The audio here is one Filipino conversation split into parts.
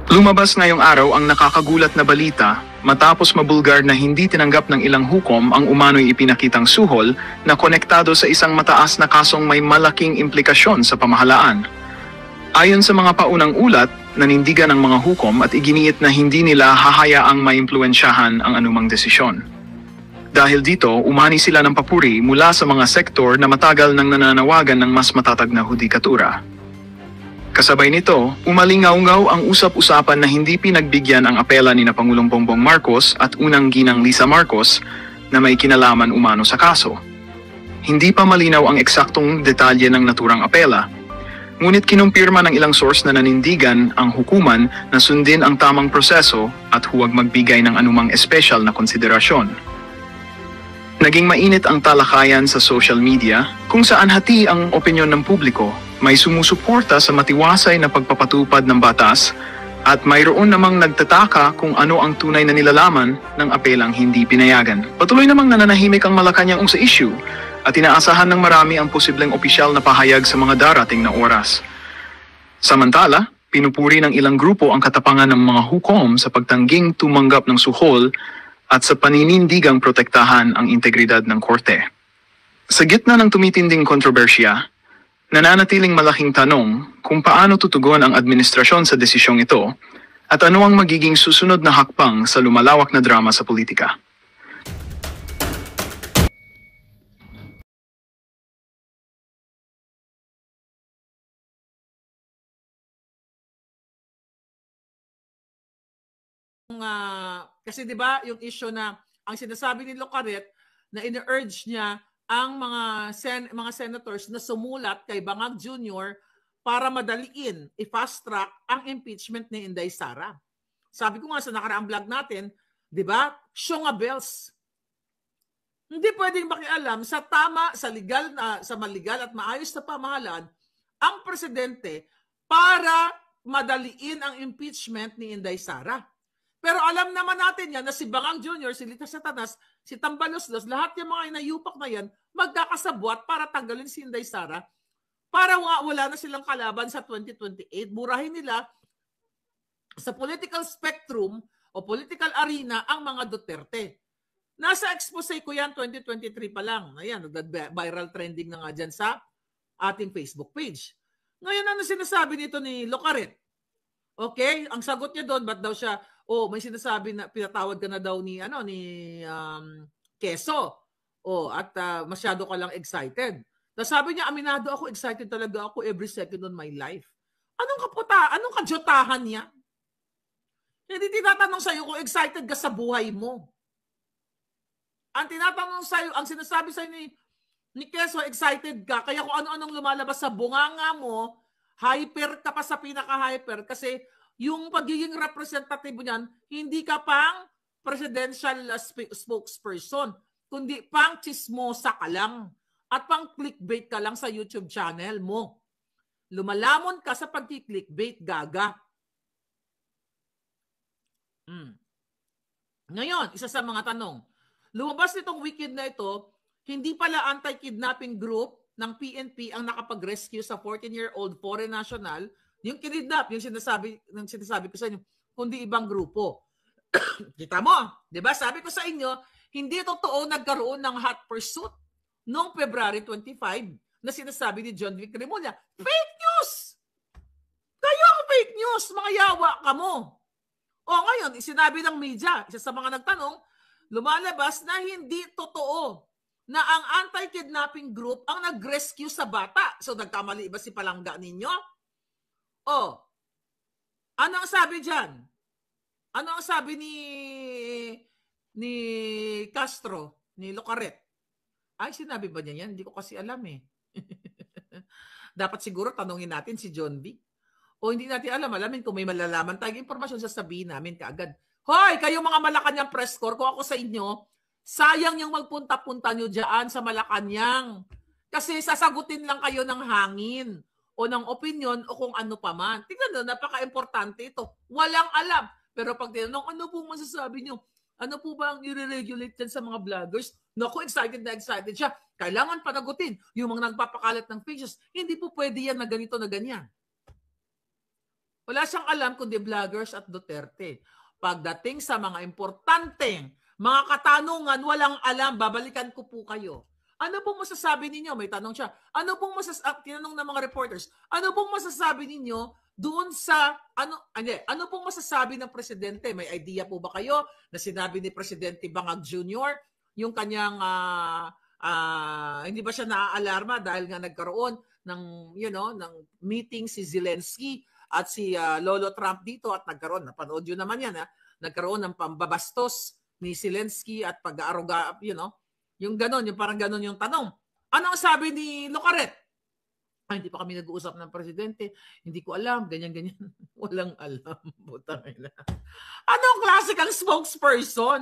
Lumabas ngayong araw ang nakakagulat na balita matapos mabulgar na hindi tinanggap ng ilang hukom ang umano'y ipinakitang suhol na konektado sa isang mataas na kasong may malaking implikasyon sa pamahalaan. Ayon sa mga paunang ulat, nanindigan ng mga hukom at iginiit na hindi nila hahayaang maimpluwensyahan ang anumang desisyon. Dahil dito, umani sila ng papuri mula sa mga sektor na matagal nang nananawagan ng mas matatag na hudikatura. Kasabay nito, umalingaw-ngaw ang usap-usapan na hindi pinagbigyan ang apela ni Pangulong Bongbong Marcos at unang ginang Lisa Marcos na may kinalaman umano sa kaso. Hindi pa malinaw ang eksaktong detalye ng naturang apela, ngunit kinumpirma ng ilang source na nanindigan ang hukuman na sundin ang tamang proseso at huwag magbigay ng anumang espesyal na konsiderasyon. Naging mainit ang talakayan sa social media kung saan hati ang opinyon ng publiko. May sumusuporta sa matiwasay na pagpapatupad ng batas at mayroon namang nagtataka kung ano ang tunay na nilalaman ng apelang hindi pinayagan. Patuloy namang nananahimik ang Malacanang sa issue at inaasahan ng marami ang posibleng opisyal na pahayag sa mga darating na oras. Samantala, pinupuri ng ilang grupo ang katapangan ng mga hukom sa pagtangging tumanggap ng suhol at sa paninindigang protektahan ang integridad ng korte. Sa gitna ng tumitinding kontrobersya, nananatiling malaking tanong kung paano tutugon ang administrasyon sa desisyong ito at ano ang magiging susunod na hakbang sa lumalawak na drama sa politika. Kasi 'di ba yung issue na ang sinasabi ni Locaret na ina-urge niya ang mga senators na sumulat kay Bangag Jr. para madaliin, i-fast track ang impeachment ni Inday Sara. Sabi ko nga sa nakaraang vlog natin, 'di ba? Shonga bells. Hindi pwedeng makialam sa tama, sa maligal at maayos na pamahalaan ang presidente para madaliin ang impeachment ni Inday Sara. Pero alam naman natin yan na si Bangag Jr., si Lita Satanas, si Tambaloslos, lahat yung mga inayupak na yan, magkakasabwat para tanggalin si Inday Sara para wala na silang kalaban sa 2028. Burahin nila sa political spectrum o political arena ang mga Duterte. Nasa expose ko yan 2023 pa lang. Ayan, viral trending na nga dyan sa ating Facebook page. Ngayon, ano sinasabi nito ni Locaret? Okay, ang sagot niya doon, ba't daw siya, may sinasabi na pinatawad ka na daw ni Quezon. At masyado ka lang excited. Sabi niya, aminado ako, excited talaga ako every second of my life. Anong kajotahan niya? Hindi tinatanong sa'yo kung excited ka sa buhay mo. Ang tinatanong sa'yo, ang sinasabi sa'yo ni Quezon, excited ka, kaya kung ano-anong lumalabas sa bunganga mo, hyper ka pa sa pinaka-hyper kasi yung pagiging representative niyan, hindi ka pang presidential spokesperson, kundi pang chismosa ka lang at pang clickbait ka lang sa YouTube channel mo. Lumalamon ka sa pag-clickbait, gaga. Ngayon, isa sa mga tanong, lumabas nitong weekend na ito, hindi pala anti-kidnapping group ng PNP ang nakapag-rescue sa 14-year-old foreign national, yung kinidnap, yung sinasabi ko sa inyo, kundi ibang grupo. Kita mo, di ba? Sabi ko sa inyo, hindi totoo nagkaroon ng hot pursuit noong February 25 na sinasabi ni John Vic Remulla. Fake news! Kayo ang fake news, mga yawa ka mo. Ngayon, sinabi ng media, isa sa mga nagtanong, lumalabas na hindi totoo na ang anti-kidnapping group ang nag-rescue sa bata. So, nagkamali ba si palangga ninyo? Ano ang sabi dyan? Ano ang sabi ni Castro, ni Locaret? Ay, sinabi ba niya yan? Hindi ko kasi alam eh. Dapat siguro tanongin natin si John Vic. Hindi natin alam. Alamin kung may malalaman tayong impormasyon, sasabihin namin kaagad. Hoy, kayo mga Malacanang press corps, kung ako sa inyo, sayang yung magpunta-punta nyo dyan sa Malacanang. Kasi sasagutin lang kayo ng hangin o ng opinion o kung ano pa man. Tingnan nyo, napaka-importante ito. Walang alam. Pero pag tinanong, ano po masasabi nyo? Ano po ba ang i-regulate dyan sa mga vloggers? Naku, excited na excited siya. Kailangan panagutin yung mga nagpapakalat ng pages. Hindi po pwede yan na ganito na ganyan. Wala siyang alam kundi vloggers at Duterte. Pagdating sa mga importanteng mga katanungan, walang alam. Babalikan ko po kayo. Ano pong masasabi ninyo? May tanong siya. Ano pong tinanong ng mga reporters, ano pong masasabi ninyo doon sa, ano pong masasabi ng presidente? May idea po ba kayo na sinabi ni Presidente Bangag Jr. yung kanyang, hindi ba siya naaalarma dahil nga nagkaroon ng, ng meeting si Zelensky at si Lolo Trump dito at nagkaroon, napanood yun naman yan, nagkaroon ng pambabastos ni Zelensky at pag-aaruga, yung ganon, yung parang ganon yung tanong. Ano ang sabi ni Lucaret? Ay, hindi pa kami nag-uusap ng presidente. Hindi ko alam, ganyan-ganyan. Walang alam. Anong klase kang spokesperson?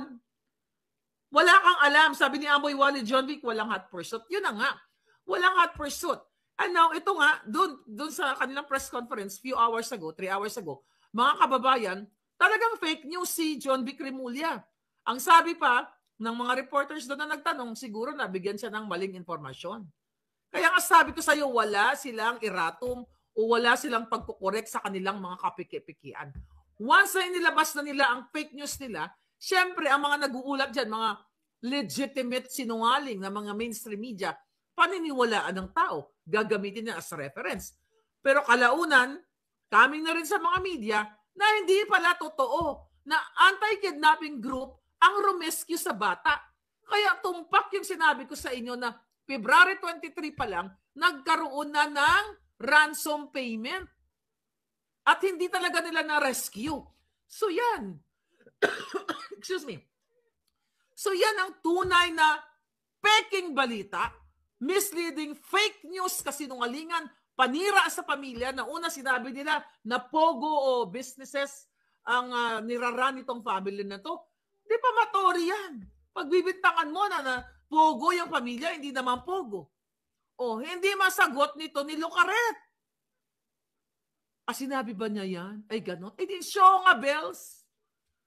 Wala kang alam. Sabi ni Amboy Wally John Wick, walang hot pursuit. Yun na nga. Walang hot pursuit. And now, ito nga, doon sa kanilang press conference, 3 hours ago, mga kababayan, talagang fake news si John Vic Remulla. Ang sabi pa ng mga reporters doon na nagtanong, siguro nabigyan siya ng maling informasyon. Kaya nga sabi ko sa iyo, wala silang erratum o wala silang pagkukorek sa kanilang mga kapiki-pikian. Once na inilabas na nila ang fake news nila, syempre ang mga nag-uulat dyan, mga legitimate sinungaling na mga mainstream media, paniniwalaan ng tao, gagamitin niya as reference. Pero kalaunan, coming na rin sa mga media na hindi pala totoo na anti-kidnapping group ang rumescue sa bata. Kaya tumpak yung sinabi ko sa inyo na February 23 pa lang, nagkaroon na ng ransom payment. At hindi talaga nila na-rescue. So yan. Excuse me. So yan ang tunay na peking balita, misleading fake news, kasinungalingan, panira sa pamilya na una sinabi nila na pogo o businesses ang niraran itong family na to. Di pa matori yan. Pagbibintangan mo na pogo yung pamilya, hindi naman pogo. O, hindi masagot nito ni Lucaret. Sinabi ba niya yan? Ay, ganon. Eh, di show nga bells.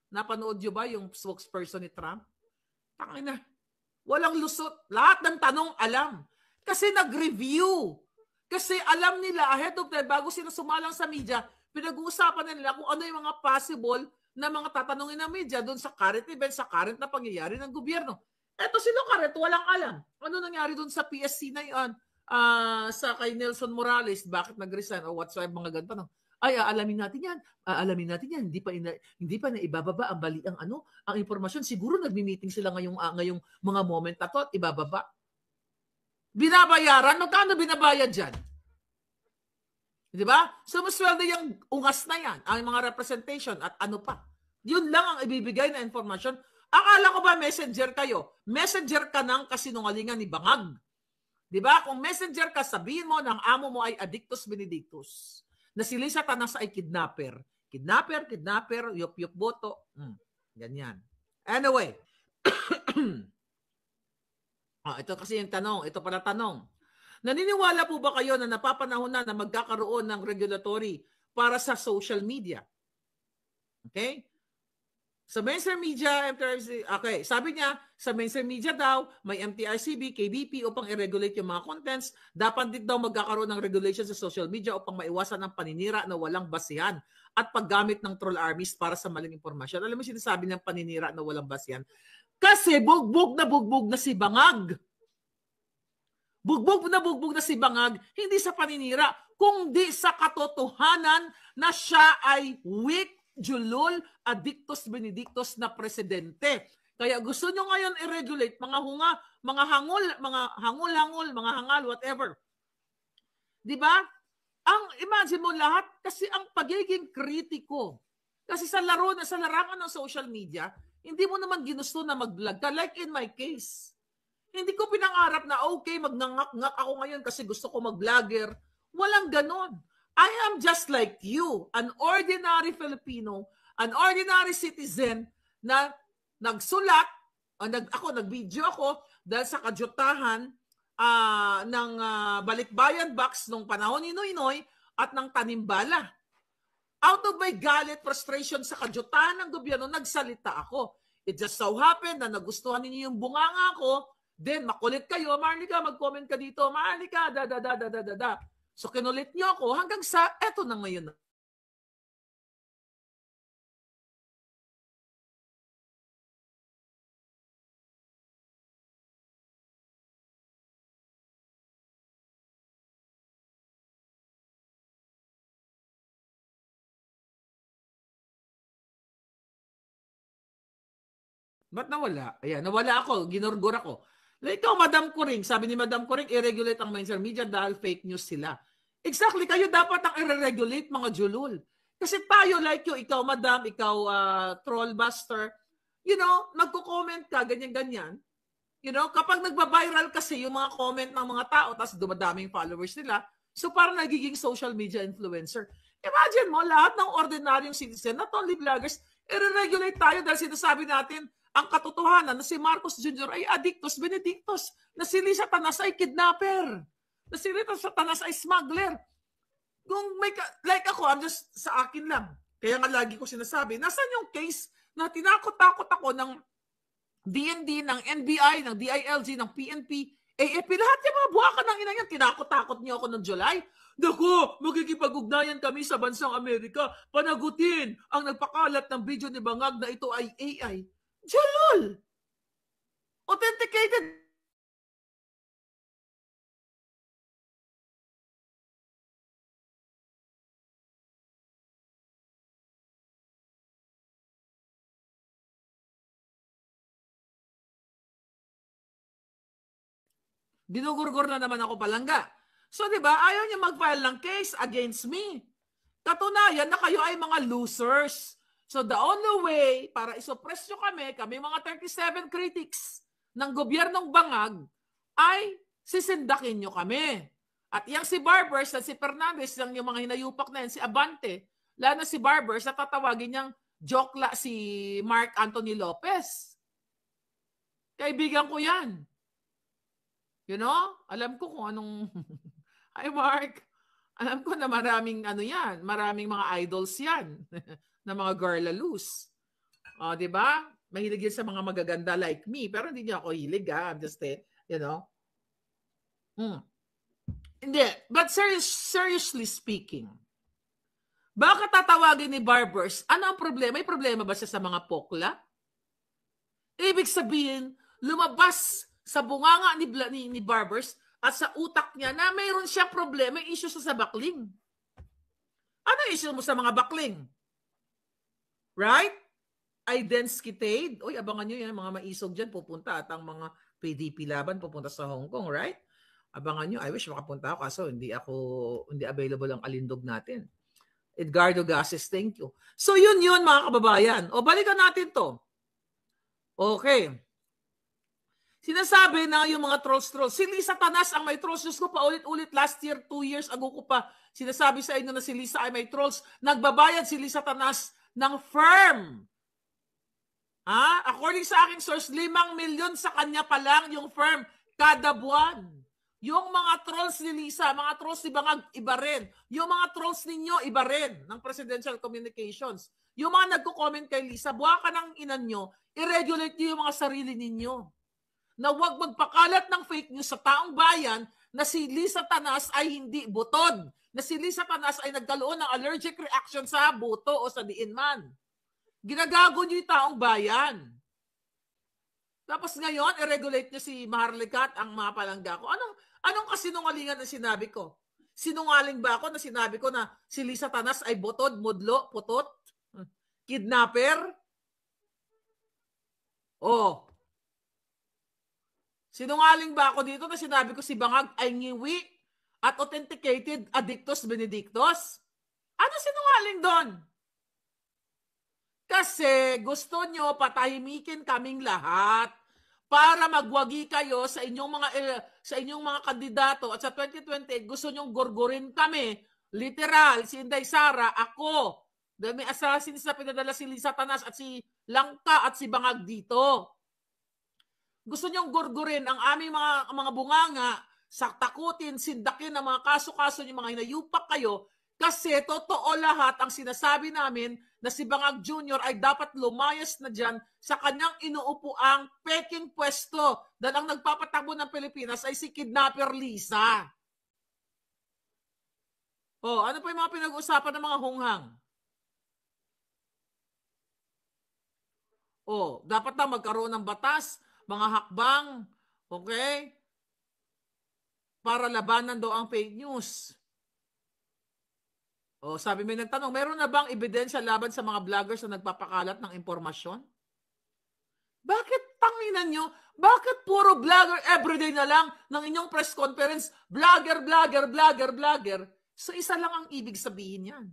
Napanood nyo ba yung spokesperson ni Trump? Tangina. Walang lusot. Lahat ng tanong alam. Kasi nag-review. Kasi alam nila ahead of time, bago sila sumalang sa media, pinag-uusapan nila kung ano yung mga possible na mga tatanungin ng media doon sa current event, sa current na pangyayari ng gobyerno. Eto si Lucaret, walang alam. Ano nangyari doon sa PSC na yun? Sa kay Nelson Morales, bakit nag-resign o whatsoever, mga ganito. Ay, alamin natin yan. Alamin natin yan. Hindi pa na ibababa ang ang impormasyon. Siguro nagmi-meeting sila ngayong mga moment na to at ibababa. Binabayaran? Magkano binabayad dyan? Di ba? So, masweldo yung ungas na yan, ang mga representation at ano pa. Yun lang ang ibibigay na informasyon. Akala ko ba messenger kayo? Messenger ka ng kasinungalingan ni Bangag. Di ba? Kung messenger ka, sabihin mo ng amo mo ay addictus benedictus. Na si Lisa Tanas ay kidnapper. Kidnapper, yup-yup boto. Ganyan. Anyway. Ito kasi yung tanong. Ito pala tanong. Naniniwala po ba kayo na napapanahon na magkakaroon ng regulatory para sa social media? Okay? Sa mainstream media, okay, sabi niya, sa mainstream media daw, may MTRCB, KBP upang i-regulate yung mga contents. Dapat din daw magkakaroon ng regulation sa social media upang maiwasan ang paninira na walang basihan at paggamit ng troll armies para sa maling impormasyon. Alam mo sinasabi ng paninira na walang basihan? Kasi bugbog na si Bangag. Bugbog na si Bangag, hindi sa paninira, kundi sa katotohanan na siya ay weak, julol, addictus benedictus na presidente. Kaya gusto nyo ngayon i-regulate mga hangal, whatever. Di ba? Imagine mo lahat, kasi ang pagiging kritiko, kasi sa larangan ng social media, hindi mo naman ginusto na mag-vlog ka, like in my case. Hindi ko pinangarap na okay, magnangak-ngak ako ngayon kasi gusto ko mag-vlogger. Walang ganon. I am just like you, an ordinary Filipino, an ordinary citizen na nagsulat, nag-video ako dahil sa kadyutahan ng Balikbayan Box nung panahon ni Noynoy at ng Tanimbala. Out of my galit, frustration sa kadyutahan ng gobyerno, nagsalita ako. It just so happened na nagustuhan ninyo yung bunganga ko. Then, makulit kayo, Marlica, mag-comment ka dito, Marlica, So, kinulit nyo ako hanggang sa eto na ngayon. Ba't nawala? Ayan, nawala ako, ginurgur ako. Ikaw, Madam Kuring, sabi ni Madam Kuring, i-regulate ang mainstream media dahil fake news sila. Exactly, kayo dapat ang i-regulate, mga julul. Kasi tayo, like you, ikaw, Madam, ikaw, Trollbuster, you know, nagko-comment ka, ganyan-ganyan. You know, kapag nagba-viral kasi yung mga comment ng mga tao, tapos dumadaming followers nila, so parang nagiging social media influencer. Imagine mo, lahat ng ordinaryong citizen, not only vloggers, i-regulate tayo dahil sinasabi natin ang katotohanan na si Marcos Jr. ay addictus benedictus, na si Lisa Tanas ay kidnapper, na si Lisa Tanas ay smuggler. Kung may, like ako, I'm just sa akin lang. Kaya nga lagi ko sinasabi, nasan yung case na tinakot-takot ako ng DND, ng NBI, ng DILG, ng PNP, AFP, lahat yung mga buwakan ng ina yan, tinakot-takot niyo ako ng July. Naku, magkikipag-ugnayan kami sa bansang Amerika, panagutin ang nagpakalat ng video ni Bangag na ito ay AI. Jalol! Authenticated. Dinugurgur na naman ako palangga. So, di ba, ayaw niya mag-file ng case against me. Katunayan na kayo ay mga losers. So, the only way para isuppress nyo kami mga 37 critics ng gobyernong Bangag, ay sisindakin nyo kami. At yung si Barbers at si Fernandez, yung mga hinayupak na yan, si Abante, lalo na si Barbers, natatawagin niyang jokla si Mark Anthony Lopez. Kaibigan ko yan. You know, alam ko kung anong... Hi, Mark. Alam ko na maraming ano yan, maraming mga idols yan na mga girlalus. O, di ba? Mahilig yan sa mga magaganda like me, pero hindi niya ako hilig, ha? I'm just, you know. Hindi. But seriously speaking, baka tatawagin ni Barbers, ano ang problema? May problema ba siya sa mga pokla? Ibig sabihin, lumabas sa bunganga ni Barbers at sa utak niya na mayroon siyang problema, issue sa bakling. Ano issue mo sa mga bakling? Right? Identiskitade. Uy, abangan nyo yan, mga maisog dyan pupunta at ang mga PDP laban pupunta sa Hong Kong, right? Abangan nyo. I wish makapunta ako kaso hindi available ang alindog natin. Edgardo Gases, thank you. So yun mga kababayan. O balikan natin to. Okay. Sinasabi na yung mga trolls. Si Lisa Tanas ang may trolls. Diyos ko pa ulit last year, 2 years ago ko pa sinasabi sa inyo na si Lisa ay may trolls. Nagbabayad si Lisa Tanas ng firm. According sa aking source, 5 milyon sa kanya pa lang yung firm kada buwan. Yung mga trolls ni Lisa, mga trolls ni Bangag, iba rin. Yung mga trolls ninyo, iba rin ng Presidential Communications. Yung mga nagko-comment kay Lisa, buha ka ng inan nyo, i-regulate nyo yung mga sarili ninyo. Na huwag magpakalat ng fake news sa taong bayan na si Lisa Tanas ay hindi butod. Na si Lisa Tanas ay nagkaroon ng allergic reaction sa buto o sa diin man. Ginagago niyo yung taong bayan. Tapos ngayon, i-regulate niyo si Maharlika at ang mga palangga ko. Anong kasinungalingan na sinabi ko? Sinungaling ba ako na sinabi ko na si Lisa Tanas ay butod, mudlo, putot, kidnapper? Oh. Sinungaling ba ako dito na sinabi ko si Bangag ay ngiwi at authenticated addictus benedictus? Ano sinungaling doon? Kasi gusto nyo patahimikin kaming lahat para magwagi kayo sa inyong mga kandidato at sa 2028 gusto nyong gurgurin kami. Literal, si Inday Sara, ako. Dahil may assassins na pinadala si Lisa Tanas at si Langka at si Bangag dito. Gusto nyong gurgurin ang aming mga bunganga, saktakutin, sindakin ang mga kaso-kaso yung mga hinayupak kayo kasi totoo lahat ang sinasabi namin na si Bangag Jr. ay dapat lumayas na dyan sa kanyang inuupuang peking pwesto dahil ang nagpapatakbo ng Pilipinas ay si Kidnapper Lisa. Oh, ano pa yung mga pinag-uusapan ng mga hunghang? Oh, dapat na magkaroon ng batas, mga hakbang, okay? Para labanan daw ang fake news. O, sabi may nagtanong, meron na bang ebidensya laban sa mga vloggers na nagpapakalat ng impormasyon? Bakit tanginan nyo? Bakit puro vlogger everyday na lang ng inyong press conference? Vlogger, vlogger, vlogger, vlogger. So isa lang ang ibig sabihin yan.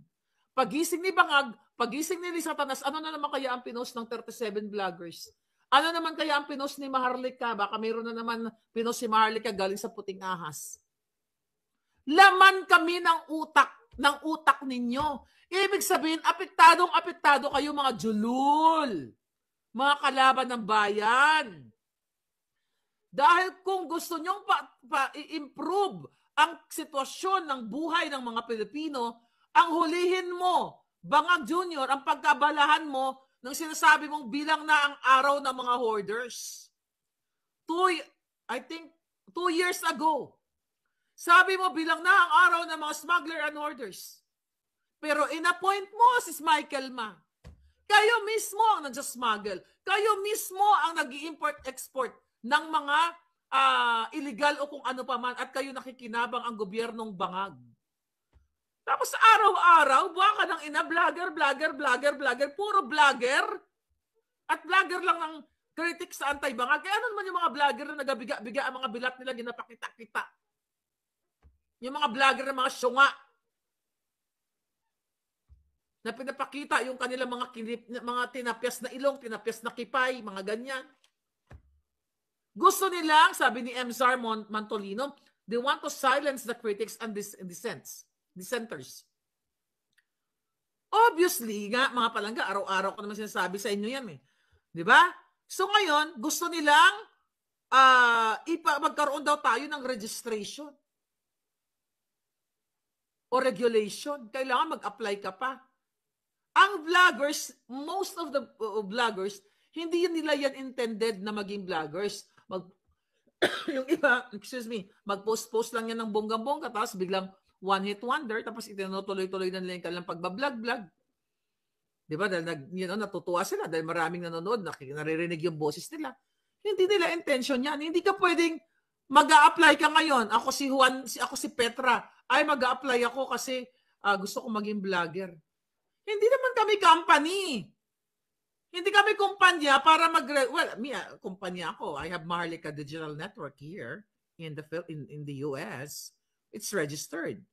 Pagising ni Bangag, pagising ni Satanas, ano na naman kaya ang pinost ng 37 vloggers? Ano naman kaya ang pinost ni Maharlika? Baka mayroon na naman pinost si Maharlika galing sa puting ahas. Laman kami ng utak ninyo. Ibig sabihin, apektado kayo mga julul. Mga kalaban ng bayan. Dahil kung gusto nyong i-improve ang sitwasyon ng buhay ng mga Pilipino, ang hulihin mo, Bangag Jr., ang pagkabalahan mo ng sinasabi mong bilang na ang araw ng mga hoarders. I think 2 years ago, sabi mo bilang na ang araw ng mga smuggler and hoarders. Pero in-appoint mo si Michael Ma. Kayo mismo ang nag-smuggle. Kayo mismo ang nag-i-import-export ng mga illegal o kung ano pa man at kayo nakikinabang ang gobyernong Bangag. Tapos araw-araw, buha ka ng ina, vlogger, vlogger, vlogger, vlogger, puro vlogger. At vlogger lang ng critics sa anti-Bangag. Kaya ano naman yung mga vlogger na nagabiga-biga ang mga bilat nila, ginapakita-kita. Yung mga vlogger na mga syunga. Na pinapakita yung kanilang mga tinapyas na ilong, tinapyas na kipay, mga ganyan. Gusto nilang, sabi ni Mzar Mantolino, they want to silence the critics and dissenters. Obviously, nga, mga palangga, araw-araw ko naman sinasabi sa inyo yan eh. Di ba? So ngayon, gusto nilang magkaroon daw tayo ng registration o regulation. Kailangan mag-apply ka pa. Ang vloggers, most of the vloggers, hindi nila yan intended na maging vloggers. Yung iba, mag-post-post lang yan ng bonggang-bongga, tapos biglang one-hit wonder, tapos itinutuloy-tuloy na nila yung kanilang pagbablog-vlog. Di ba? Dahil natutuwa sila dahil maraming nanonood, naririnig yung boses nila. Hindi nila intention yan. Hindi ka pwedeng mag-a-apply ka ngayon. Ako si Petra. Ay, mag-a-apply ako kasi gusto ko maging vlogger. Hindi naman kami company. Hindi kami kumpanya para kumpanya ako. I have Maharlika Digital Network here in the US. It's registered.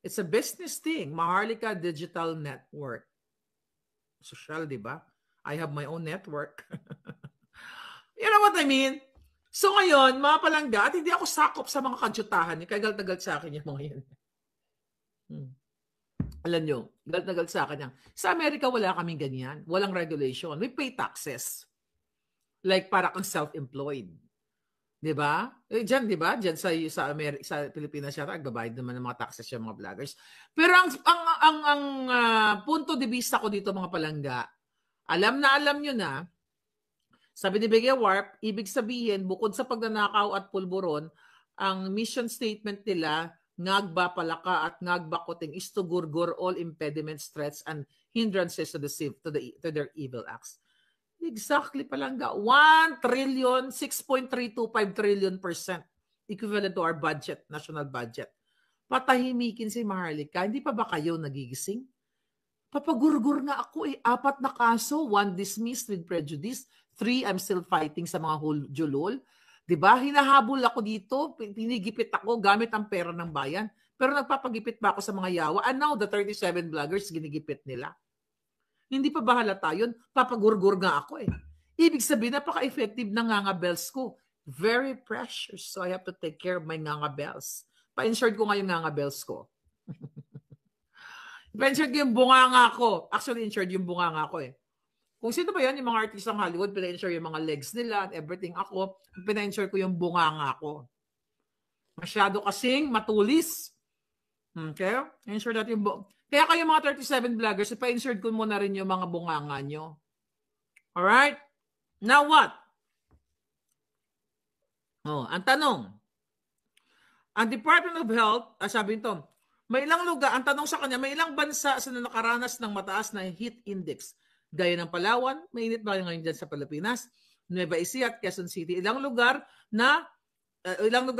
It's a business thing. Maharlika Digital Network. Social, di ba? I have my own network. You know what I mean? So ngayon, mga palangga, at hindi ako sakop sa mga kansyutahan. Kagal-tagal sa akin yung mga yan. Alam nyo, gagal sa akin yan. Sa Amerika, wala kaming ganyan. Walang regulation. We pay taxes. Like para kang self-employed. Diba? Diyan, diba? Diyan sa Pilipinas siya, nagbabayad naman ng mga taxes yung mga vloggers. Pero ang punto de vista ko dito, mga palangga, alam nyo na, sabi ni Biggie Warp, ibig sabihin, bukod sa pagnanakaw at pulburon, ang mission statement nila, ngagba palaka at ngagba kuting is to gurgur all impediments, threats, and hindrances to their evil acts. Exactly palangga. 1 trillion, 6.325 trillion %. Equivalent to our budget, national budget. Patahimikin si Maharlika. Hindi pa ba kayo nagigising? Papagurgur nga ako eh. 4 na kaso, 1 dismissed with prejudice, 3 I'm still fighting sa mga julol. Diba? Hinahabol ako dito, pinigipit ako gamit ang pera ng bayan. Pero nagpapagipit pa ako sa mga yawa. And now, the 37 vloggers, ginigipit nila. Hindi pa ba halata yun? Papagurgur nga ako eh. Ibig sabihin, napaka-effective ng nganga bells ko. Very precious. So I have to take care of my nganga bells. Pa-insert ko nga yung nganga bells ko. Pa-insert ko yung bunganga ko. Actually, insert yung bunganga ko eh. Kung sino ba yan, yung mga artist ng Hollywood, pina-insure yung mga legs nila and everything. Ako, pina-insure ko yung bunganga ko. Masyado kasing matulis. Okay? Insure natin yung kaya kayo mga 37 vloggers, ipa-insure ko muna rin yung mga bunganga nyo. Alright? Now what? Oh, ang tanong. Ang Department of Health, sabi nito, may ilang lugar, ang tanong sa kanya, may ilang bansa sa nakaranas ng mataas na heat index. Gaya ng Palawan, mainit ba ngayon dyan sa Pilipinas? Nueva Ecija at Quezon City. Ilang lugar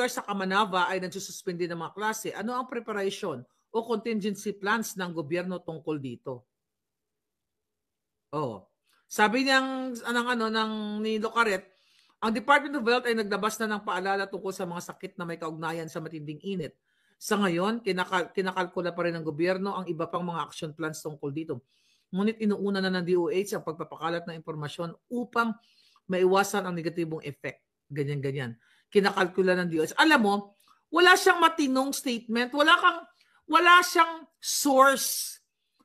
sa Kamanava ay nagsususpindi ng mga klase. Ano ang preparation o contingency plans ng gobyerno tungkol dito? Oh. Sabi ng ni Locaret, ang Department of Health ay naglabas na ng paalala tungkol sa mga sakit na may kaugnayan sa matinding init. Sa ngayon, kinakalkula pa rin ng gobyerno ang iba pang mga action plans tungkol dito. Ngunit inuuna na ng DOH ang pagpapakalat ng impormasyon upang maiwasan ang negatibong effect. Ganyan-ganyan. Kinakalkula ng DOH. Alam mo, wala siyang matinong statement. Wala siyang source.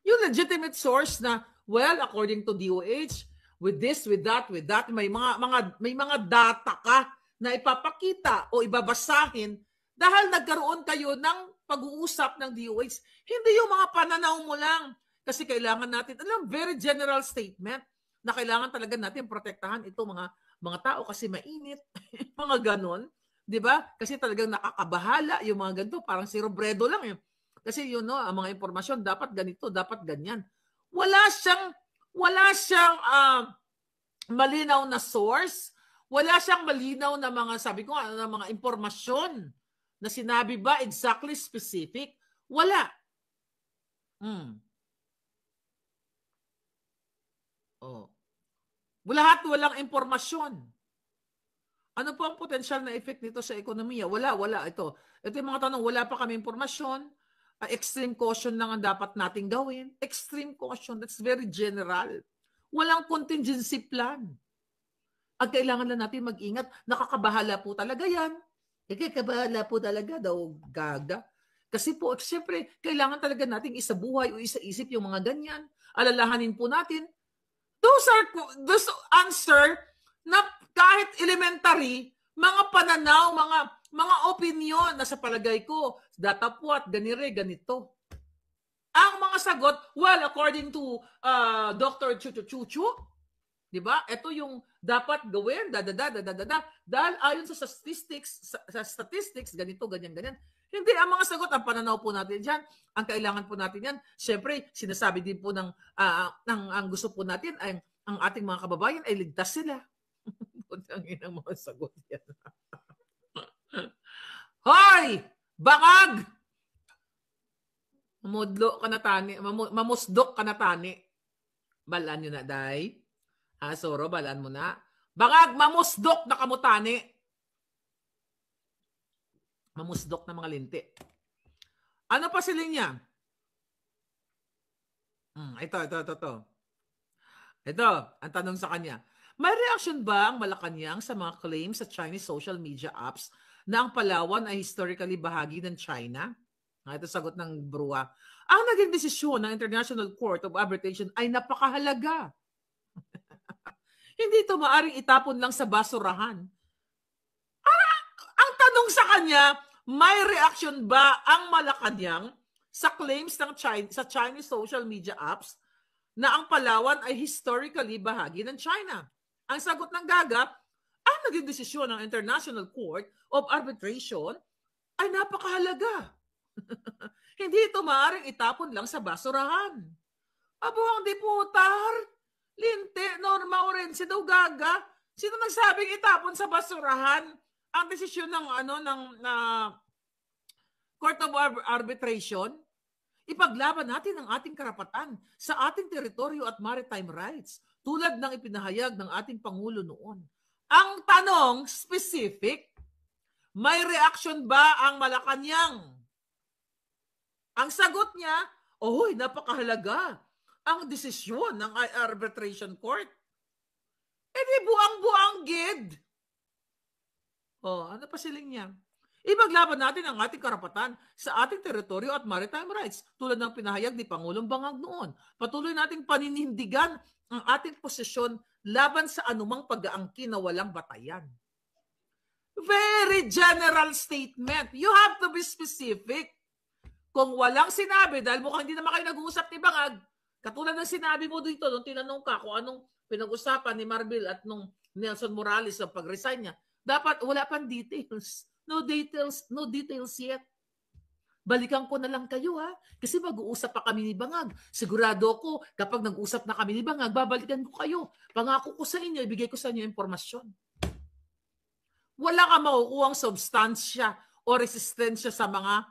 Yung legitimate source na, well, according to DOH, with this, with that, may mga data ka na ipapakita o ibabasahin dahil nagkaroon kayo ng pag-uusap ng DOH. Hindi yung mga pananaw mo lang. Kasi kailangan natin, very general statement na kailangan talaga natin protektahan ito mga tao kasi mainit, mga ganon. 'Di ba? Kasi talagang nakakabahala yung mga ganito, parang si Robredo lang eh. Kasi ang mga impormasyon dapat ganito, dapat ganyan. Wala siyang malinaw na source, wala siyang malinaw na mga na mga impormasyon na sinabi ba exactly specific? Wala. Walang impormasyon. Ano po ang potensyal na effect nito sa ekonomiya? Wala. Ito yung mga tanong, wala pa kami impormasyon. Extreme caution lang ang dapat nating gawin. Extreme caution, that's very general. Walang contingency plan. Ang kailangan lang natin mag-ingat, nakakabahala po talaga yan. Kakabahala po talaga daw, gaga. Kasi po, siyempre, kailangan talaga nating isabuhay o isaisip yung mga ganyan. Alalahanin po natin. Those answer na kahit elementary, mga pananaw, mga opinion na sa palagay ko, datapwat, ganito. Ang mga sagot, well, according to Dr. Chuchu, di ba? Ito yung dapat gawin, dahil ayon sa statistics, ganito, ganyan. Hindi, ang mga sagot, ang pananaw po natin dyan, ang kailangan po natin yan, syempre, sinasabi din po ang gusto po natin, ay ang ating mga kababayan ay ligtas sila. Putangin ang mga sagot yan. Hoy! Bangag! Mamudlo ka na tani, mamusdok ka na tani. Balaan nyo na, day. Soro, balaan mo na. Bangag, mamusdok na kamutani. Mamusdok na mga linti. Ano pa sila niya? Ito. Ito, ang tanong sa kanya. May reaction ba ang Malacanang sa mga claims sa Chinese social media apps na ang Palawan ay historically bahagi ng China? Ito sagot ng Brua. Ang naging desisyon ng International Court of Arbitration ay napakahalaga. Hindi ito maaring itapon lang sa basurahan. Ang tanong sa kanya, may reaction ba ang Malacanang sa claims ng sa Chinese social media apps na ang Palawan ay historically bahagi ng China? Ang sagot ng Gaga, ang naging desisyon ng International Court of Arbitration ay napakahalaga. Hindi ito maaaring itapon lang sa basurahan. Abo ang diputar, Linte, Norma Orense daw, Gaga. Sino nagsabing itapon sa basurahan ang desisyon ng Court of Arbitration? Ipaglaban natin ang ating karapatan sa ating teritoryo at maritime rights, tulad ng ipinahayag ng ating Pangulo noon. Ang tanong, specific, may reaction ba ang Malacanang? Ang sagot niya, napakahalaga ang desisyon ng arbitration court. Di buang-buang gid. Ano pa siling niya? Ipaglaban natin ang ating karapatan sa ating teritoryo at maritime rights, tulad ng pinahayag ni Pangulong Bangag noon. Patuloy nating paninindigan ang ating posisyon laban sa anumang pag-aangkin na walang batayan. Very general statement. You have to be specific. Kung walang sinabi, dahil mukhang hindi naman kayo nag-uusap ni Bangag, katulad ng sinabi mo dito, nung tinanong ka kung anong pinag-usapan ni Marbil at nung Nelson Morales sa pag-resign niya, dapat wala pang details. No details yet. Balikan ko na lang kayo kasi mag-uusap pa kami ni Bangag. Sigurado ko kapag nag-usap na kami ni Bangag, babalikan ko kayo. Pangako ko sa inyo, ibigay ko sa inyo impormasyon. Wala ka makukuhang substansya o resistensya sa mga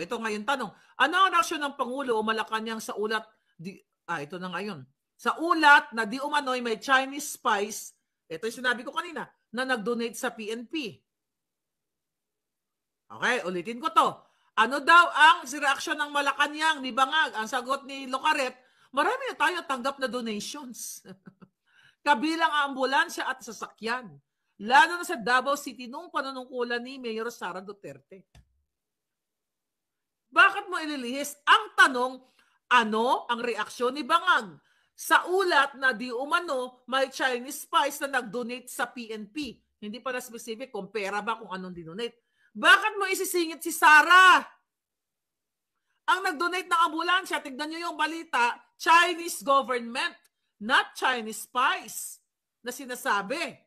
ito ngayon tanong. Ano ang reaksyon ng Pangulo o Malacanang sa ulat? Ito na ngayon. sa ulat na di umano'y may Chinese spies, ito yung sinabi ko kanina, na nag-donate sa PNP. Okay, ulitin ko to. Ano daw ang reaksyon ng Malacanang ni Bangag? Ang sagot ni Locaret, marami na tayo tanggap na donations. Kabilang ang ambulansya at sasakyan. Lalo na sa Davao City nung panunungkulan ni Mayor Sara Duterte. Bakit mo ililihis? Ang tanong, ano ang reaksyon ni Bangag sa ulat na di umano may Chinese spies na nag-donate sa PNP? Hindi pa na specific kung pera ba, kung anong dinonate. Bakit mo isisingit si Sara? Ang nag-donate ng ambulansya, tignan nyo yung balita, Chinese government, not Chinese spies na sinasabi.